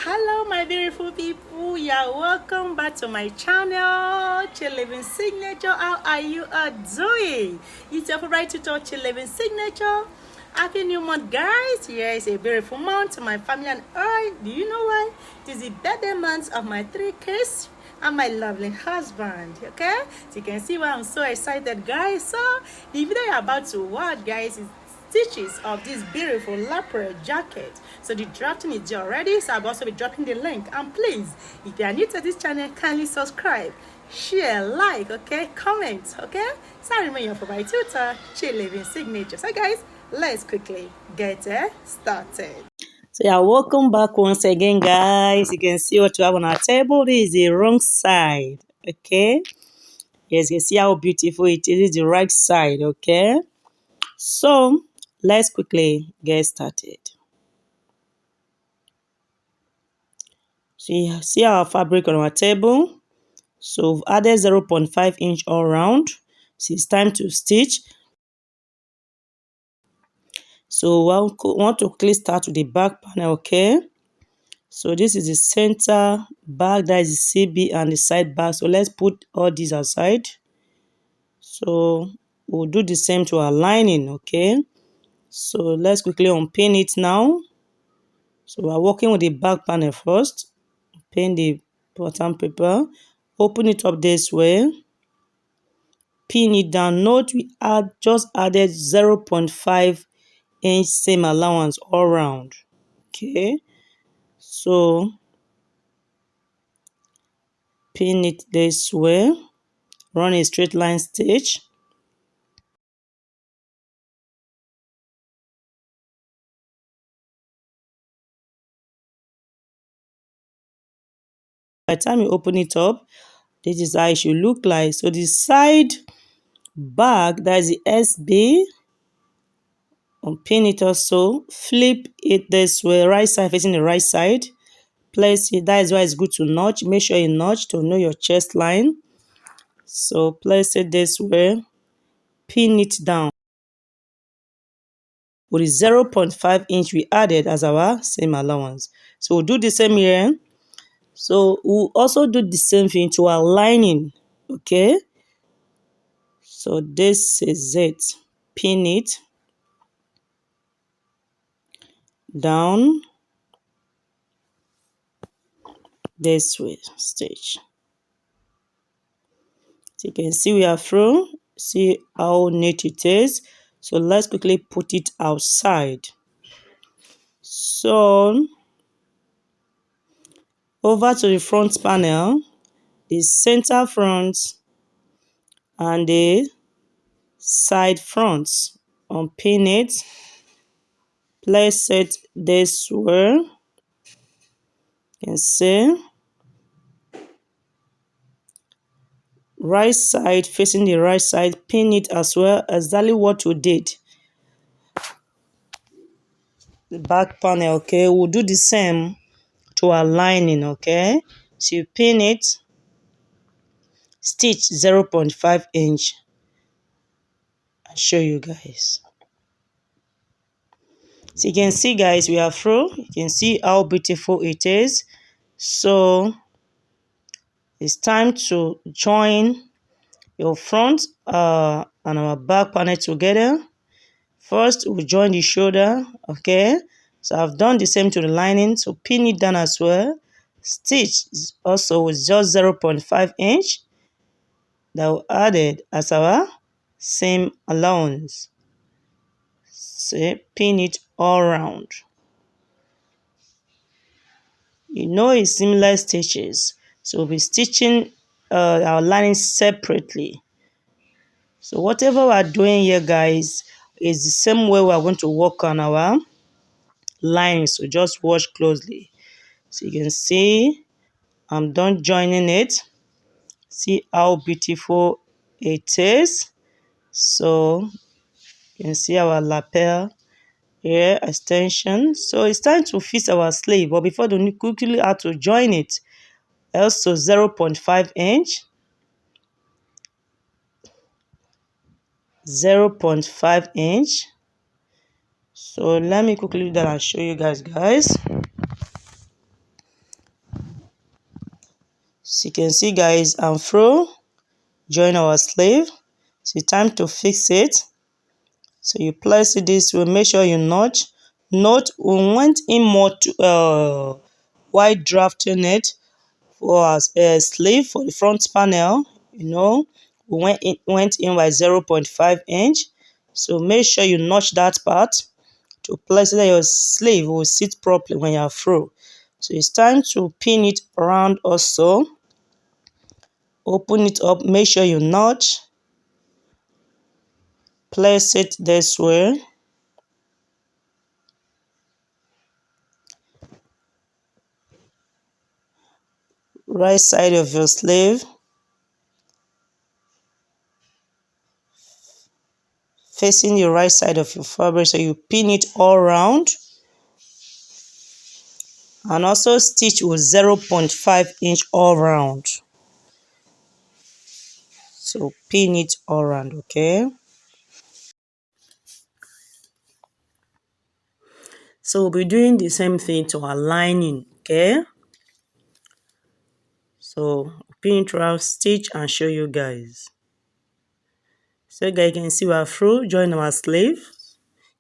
Hello my beautiful people, you're welcome back to my channel, Chill Living Signature. How are you all doing? It's your favorite tutor, Chill Living Signature. Happy new month, guys. Yes, a beautiful month to my family and I. Do you know why? It is the birthday month of my three kids and my lovely husband. Okay, so you can see why I'm so excited, guys. So the video you're about to watch, guys, is stitches of this beautiful lapel jacket. So the drafting is there already, so I'll also be dropping the link. And please, if you are new to this channel, kindly subscribe, share, like, okay, comment, okay. So I remain your favorite tutor, Chill Living Signature. So guys, let's quickly get started. So yeah, welcome back once again, guys. You can see what we have on our table. This is the wrong side, okay. Yes, you can see how beautiful it is. This is the right side, okay. So let's quickly get started. So you see our fabric on our table. So we've added 0.5 inch all round. So it's time to stitch. So we want to quickly start with the back panel, okay? So this is the center back, that is the CB and the side back. So let's put all these aside. So we'll do the same to our lining, okay? So let's quickly unpin it now. So we're working with the back panel first. Pin the bottom paper, open it up this way, pin it down. Note we just added 0.5 inch seam allowance all round. Okay, so pin it this way, run a straight line stitch. By the time you open it up, this is how it should look like. So the side back, that is the SB, unpin it also, flip it this way, right side facing the right side. Place it, that is why it's good to notch. Make sure you notch to know your chest line. So place it this way, pin it down. With the 0.5 inch we added as our seam allowance. So we'll do the same here. So we'll also do the same thing to our lining. Okay. So this is it. Pin it down this way, stitch. So you can see we are through. See how neat it is. So let's quickly put it outside. So over to the front panel, the center front and the side fronts. Unpin it, place it this way. You can see right side facing the right side, pin it as well, exactly what we did. The back panel, okay, we'll do the same to our lining, okay. So you pin it, stitch 0.5 inch. I'll show you guys. So you can see, guys, we are through. You can see how beautiful it is. So it's time to join your front and our back panel together. First, we'll join the shoulder, okay. So I've done the same to the lining, so pin it down as well. Stitch also with just 0.5 inch that we added as our seam allowance. So pin it all around. You know it's similar stitches, so we'll be stitching our lining separately. So whatever we're doing here, guys, is the same way we're going to work on our line. So just watch closely. So you can see I'm done joining it. See how beautiful it is. So you can see our lapel here, extension. So it's time to fix our sleeve, but before we quickly have to join it. Also 0.5 inch, 0.5 inch. So let me quickly do that and show you guys. So you can see, guys, I'm through. Join our sleeve. So it's time to fix it. So you place it this way. Make sure you notch. Note we went in more to wide drafting it for a sleeve for the front panel. We went in by 0.5 inch. So make sure you notch that part to place it that your sleeve will sit properly when you're through. So it's time to pin it around also. Open it up, make sure you notch. Place it this way. Right side of your sleeve. Facing the right side of your fabric, so you pin it all around. And also stitch with 0.5 inch all around. So pin it all around, okay? So we'll be doing the same thing to our lining, okay? So pin it around, stitch, and show you guys. So guys, you can see we're through. Join our sleeve.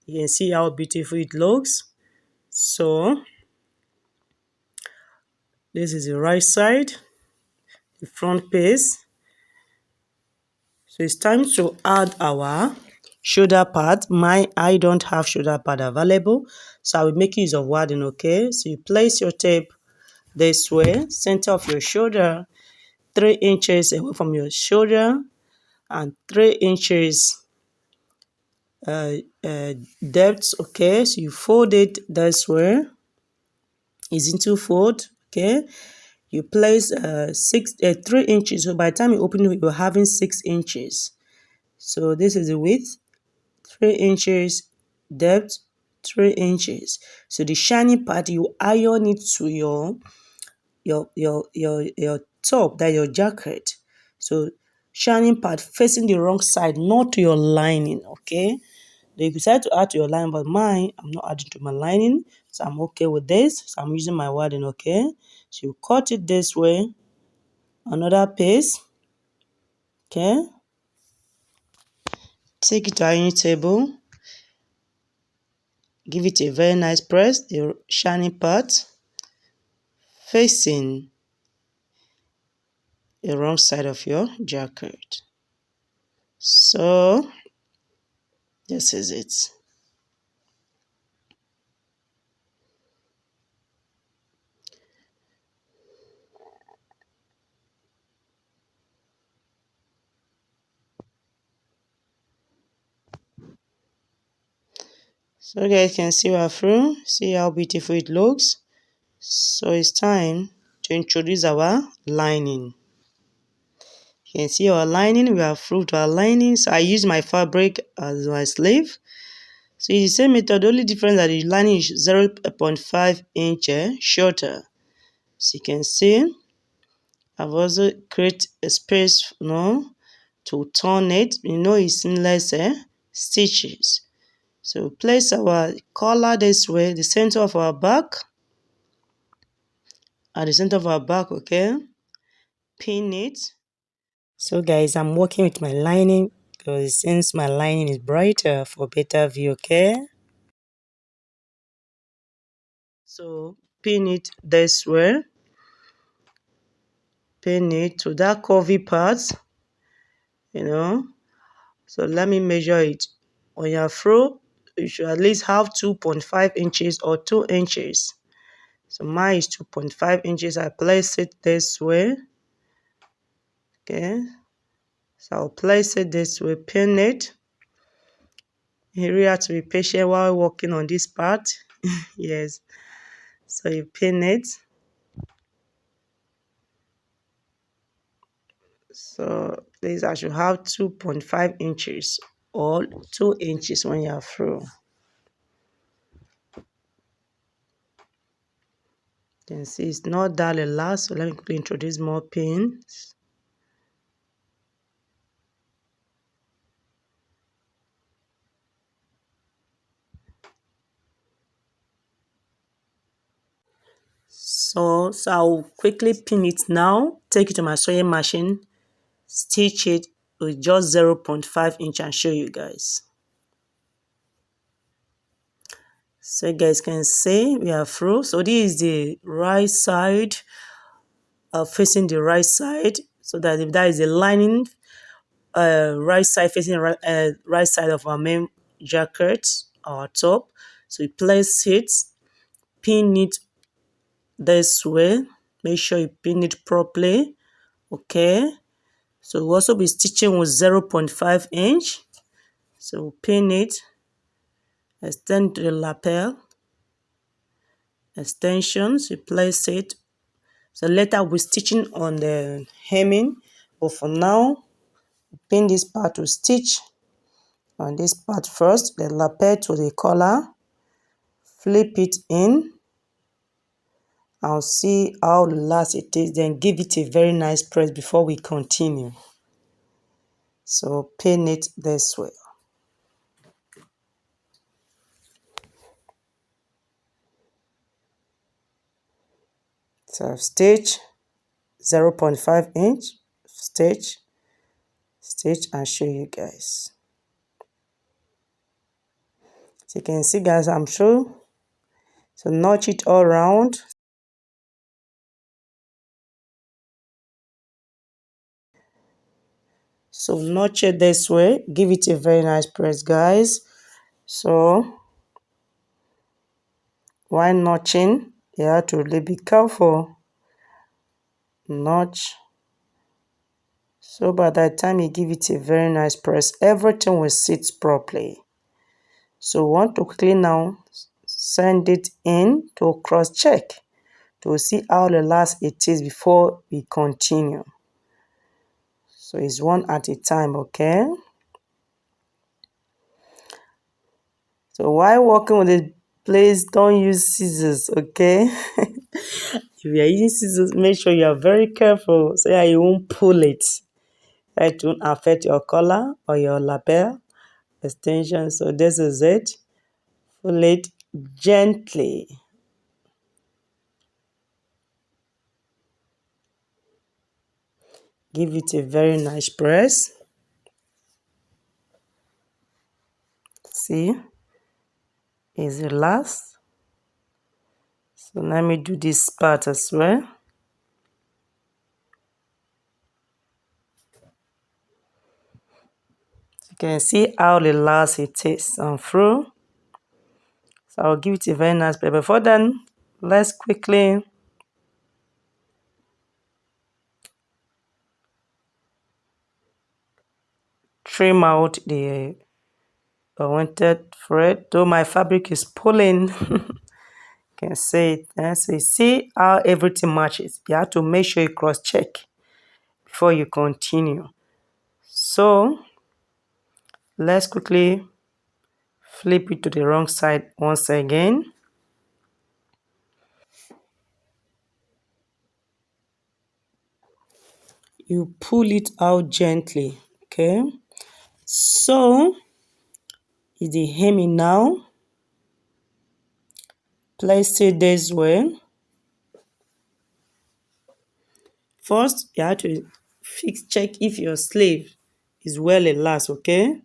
You can see how beautiful it looks. So this is the right side, the front piece. So it's time to add our shoulder pad. I don't have shoulder pad available, so I will make use of wadding, okay? So you place your tape this way, center of your shoulder, 3 inches away from your shoulder, and 3 inches uh, depth, okay? So you fold it this way. It's into fold, okay? You place 3 inches. So by the time you open it, you're having 6 inches. So this is the width. 3 inches depth, 3 inches. So the shiny part, you iron it to your top, that your jacket. So shining part facing the wrong side, not to your lining, okay? They decide to add to your lining, but mine, I'm not adding to my lining, so I'm okay with this. So I'm using my wadding, okay? So you cut it this way, another piece, okay? Take it to ironing table. Give it a very nice press, the shiny part facing the wrong side of your jacket. So this is it. So guys can see we're through. See how beautiful it looks. So it's time to introduce our lining. You can see our lining. We are through to our lining. So I use my fabric as my sleeve. So it's the same method. The only difference that the lining is 0.5 inch shorter. So you can see I've also created a space, to turn it. It's seamless stitches. So place our collar this way, the center of our back, at the center of our back, okay? Pin it. So guys, I'm working with my lining because since my lining is brighter for better view, okay? So pin it this way. Pin it to that curvy part, So let me measure it. On your throw, you should at least have 2.5 inches or 2 inches. So mine is 2.5 inches. I place it this way. Okay. So I'll place it this way, pin it. You really have to be patient while working on this part. Yes. So you pin it. So this I should have 2.5 inches or 2 inches when you're through. You can see it's not that last, so let me quickly introduce more pins. So I'll quickly pin it now, take it to my sewing machine, stitch it with just 0.5 inch and show you guys. So you guys can see we are through. So this is the right side, facing the right side, so that if that is the lining, right side facing right side of our main jacket, our top. So you place it, pin it this way, make sure you pin it properly. Okay, so we'll also be stitching with 0.5 inch. So pin it, extend the lapel, extensions, you place it. So later we'll be stitching on the hemming, but for now pin this part to stitch on this part first, the lapel to the collar, flip it in and see how last it is, then give it a very nice press before we continue. So pin it this way. So stitch 0.5 inch, stitch, and show you guys. So you can see guys, I'm sure. So notch it all around. So notch it this way, give it a very nice press guys. So while notching, you have to really be careful. Notch. So by the time you give it a very nice press, everything will sit properly. So we want to quickly now send it in to cross check to see how the last it is before we continue. So it's one at a time, okay? So while working with it, please don't use scissors, okay? If you are using scissors, make sure you are very careful so that you won't pull it. It won't affect your collar or your lapel extension. So this is it. Pull it gently. Give it a very nice press. See, is the last. So let me do this part as well. You can see how the last it is on through. So I'll give it a very nice press. Before then, let's quickly trim out the unwanted thread. Though my fabric is pulling, you can see it. So you see how everything matches. You have to make sure you cross check before you continue. So let's quickly flip it to the wrong side once again. You pull it out gently, okay? So is the hemming now. Place it this way. First, you have to check if your sleeve is well elapsed, okay?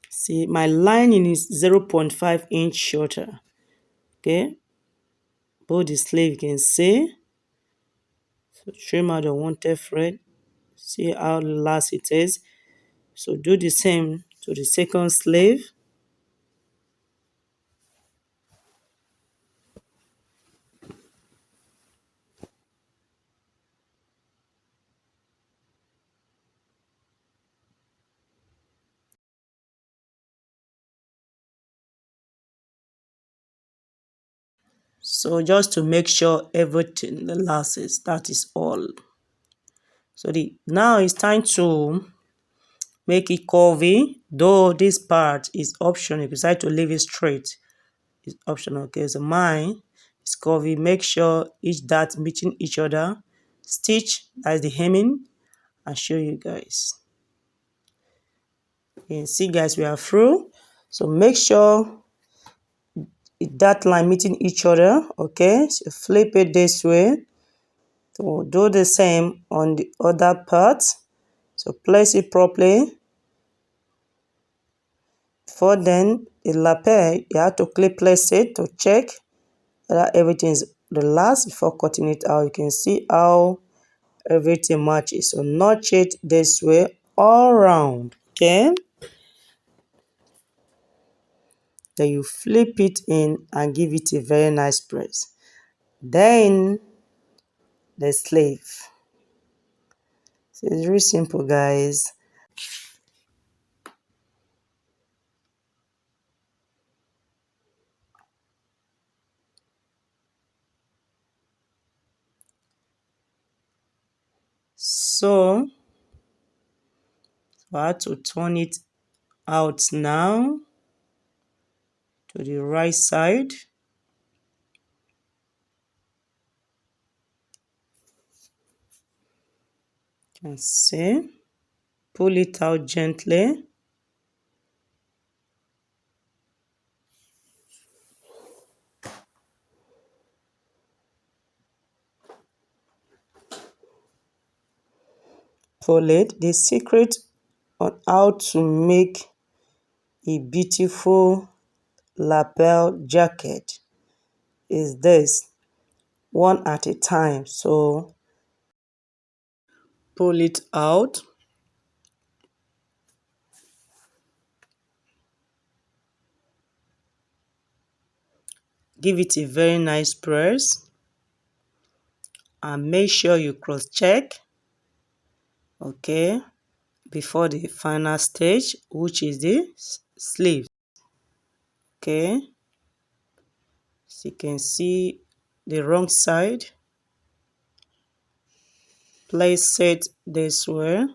See, my lining is 0.5 inch shorter, okay? Both the sleeve you can see. So trim out the wanted thread. See how last it is. So do the same to the second sleeve. So just to make sure everything lasts, that is all. So now it's time to make it curvy, though this part is optional. If you decide to leave it straight, it's optional. Okay, so mine is curvy. Make sure each dart meeting each other. Stitch, that's the hemming, and show you guys. You can see guys, we are through. So make sure that line meeting each other. Okay, so flip it this way. So we'll do the same on the other part. So place it properly. Before then, the lapel, you have to place it to check that everything is relaxed before cutting it out. You can see how everything matches. So notch it this way all around. Okay, then you flip it in and give it a very nice press. Then the sleeve. So it's very simple, guys. So I have to turn it out now to the right side. You can see. Pull it out gently. Pull it. The secret on how to make a beautiful lapel jacket is this, one at a time. So pull it out. Give it a very nice press and make sure you cross check, okay, before the final stage, which is the sleeve. Okay, so you can see the wrong side. Place it this way.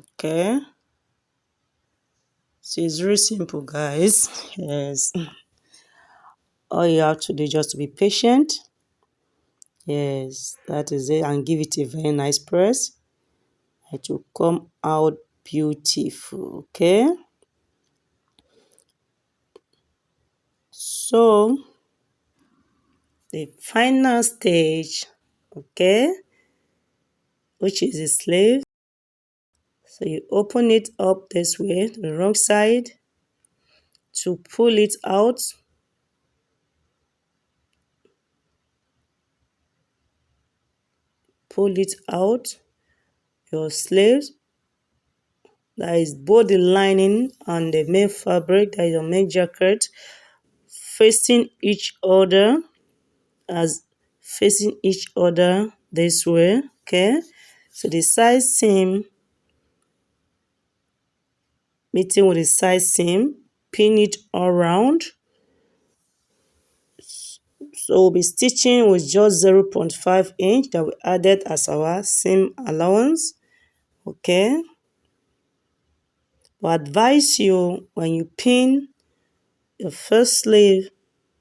Okay, so it's very simple, guys. Yes, all you have to do is just to be patient. Yes, that is it, and give it a very nice press. It will come out beautiful. Okay, so the final stage, okay, which is the sleeve. So you open it up this way, the wrong side, to pull it out. Pull it out your sleeves. That is both the lining and the main fabric, that is your main jacket, facing each other, as facing each other this way. Okay, so the side seam meeting with the side seam, pin it all around. So we'll be stitching with just 0.5 inch that we added as our seam allowance. Okay, we advise you, when you pin your first sleeve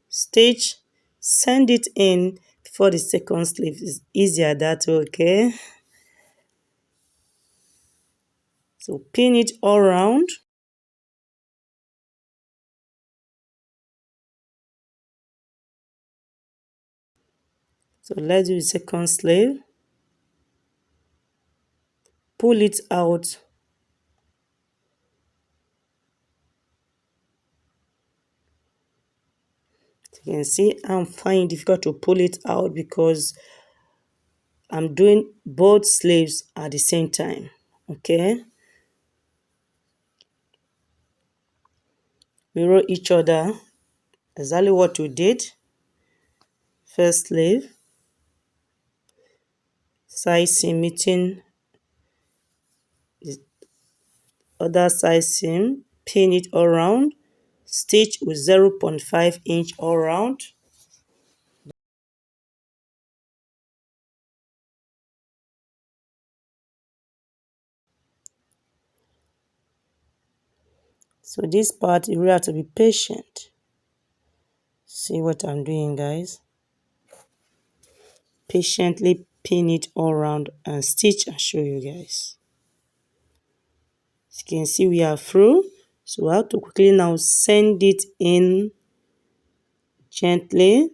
stitch, send it in before the second sleeve. Is easier that way. Okay, so pin it all around. So let's do the second sleeve. Pull it out. You can see I'm finding it difficult to pull it out because I'm doing both sleeves at the same time. Okay, mirror each other, exactly what we did. First sleeve, side seam meeting the other side seam, pin it all around, stitch with 0.5 inch all around. So this part, you really have to be patient. See what I'm doing, guys. Patiently pin it all around and stitch and show you guys. As you can see, we are through. So we have to quickly now send it in gently.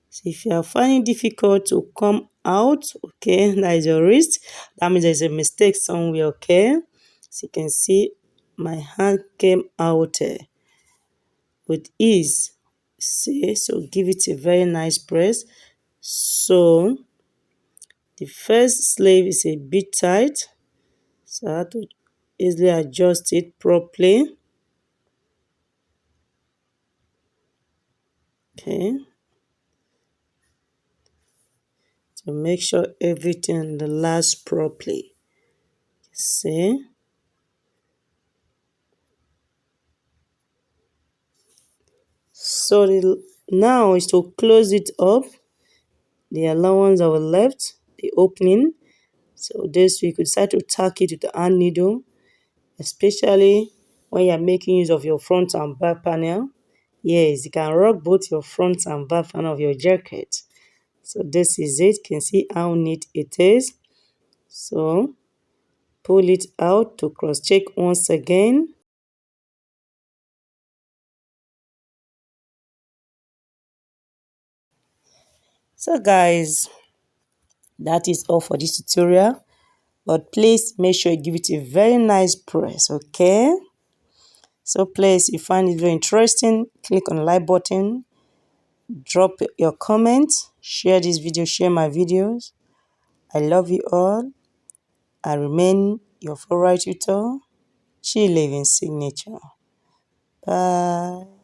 So if you are finding difficult to come out, okay, that is your wrist. That means there's a mistake somewhere, okay. So you can see my hand came out with ease. See, so give it a very nice press. So the first sleeve is a bit tight, so I have to easily adjust it properly. Okay, to make sure everything lasts properly. See, so now is to close it up, the allowance that was left, the opening. So this we could start to tack it with the hand needle, especially when you're making use of your front and back panel. Yes, you can rock both your front and back panel of your jacket. So this is it. You can see how neat it is. So pull it out to cross check once again. So guys, that is all for this tutorial. But please make sure you give it a very nice press, okay? So please, if you find it very interesting, click on the like button, drop your comments, share this video, share my videos. I love you all. I remain your favorite tutor, Chi Living Signature. Bye.